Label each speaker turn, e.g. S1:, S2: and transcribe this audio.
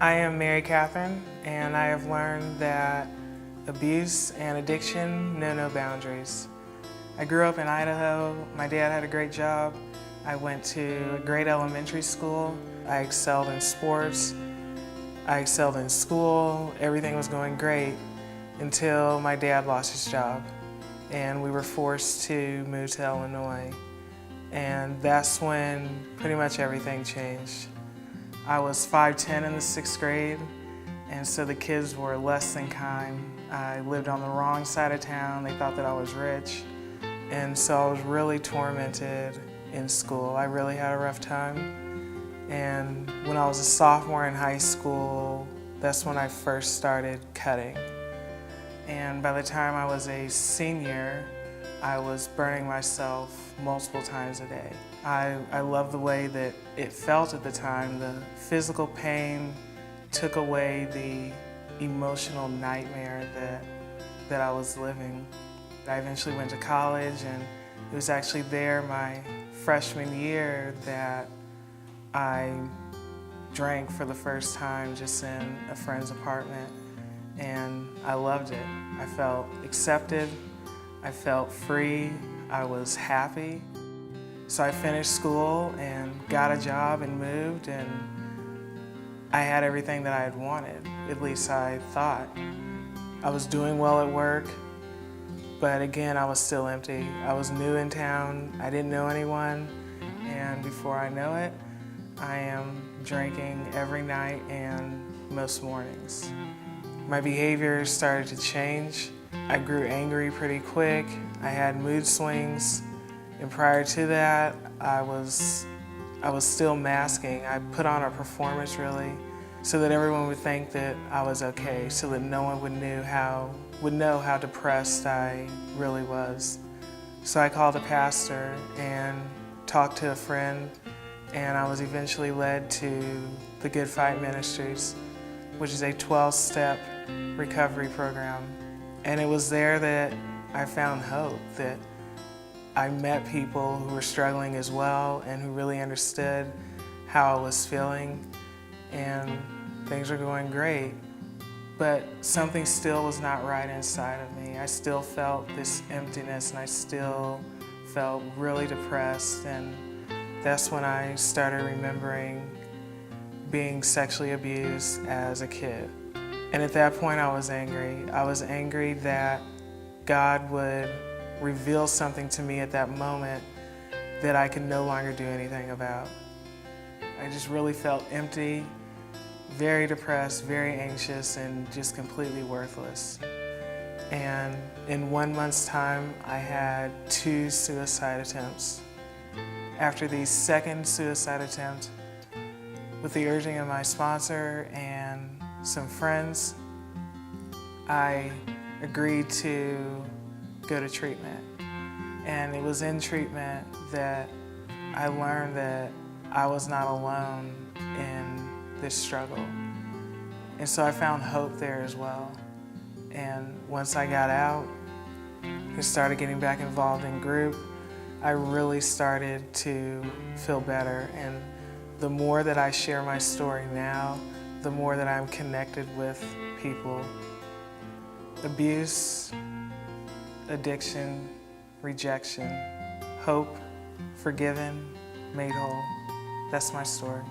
S1: I am Mary Kathryn, and I have learned that abuse and addiction know no boundaries. I grew up in Idaho. My dad had a great job. I went to a great elementary school. I excelled in sports. I excelled in school. Everything was going great until my dad lost his job, and we were forced to move to Illinois. And that's when pretty much everything changed. I was 5'10" in the 6th grade, and so the kids were less than kind. I lived on the wrong side of town. They thought that I was rich, and so I was really tormented in school. I really had a rough time. And when I was a sophomore in high school, that's when I first started cutting. And by the time I was a senior, I was burning myself multiple times a day. I loved the way that it felt at the time. The physical pain took away the emotional nightmare that I was living. I eventually went to college, and it was actually there my freshman year that I drank for the first time just in a friend's apartment, and I loved it. I felt accepted, I felt free, I was happy. So I finished school and got a job and moved, and I had everything that I had wanted, at least I thought. I was doing well at work, but again, I was still empty. I was new in town, I didn't know anyone, and before I know it, I am drinking every night and most mornings. My behavior started to change. I grew angry pretty quick. I had mood swings. And prior to that, I was still masking. I put on a performance really so that everyone would think that I was okay, so that no one would know how depressed I really was. So I called a pastor and talked to a friend, and I was eventually led to the Good Fight Ministries, which is a 12-step recovery program. And it was there that I found hope, that I met people who were struggling as well and who really understood how I was feeling, and things were going great. But something still was not right inside of me. I still felt this emptiness, and I still felt really depressed, and that's when I started remembering being sexually abused as a kid. And at that point I was angry. I was angry that God would reveal something to me at that moment that I could no longer do anything about. I just really felt empty, very depressed, very anxious, and just completely worthless. And in 1 month's time, I had 2 suicide attempts. After the second suicide attempt, with the urging of my sponsor and some friends, I agreed to go to treatment. And it was in treatment that I learned that I was not alone in this struggle. And so I found hope there as well. And once I got out and started getting back involved in group, I really started to feel better. And the more that I share my story now, the more that I'm connected with people. Abuse, addiction, rejection, hope, forgiven, made whole. That's my story.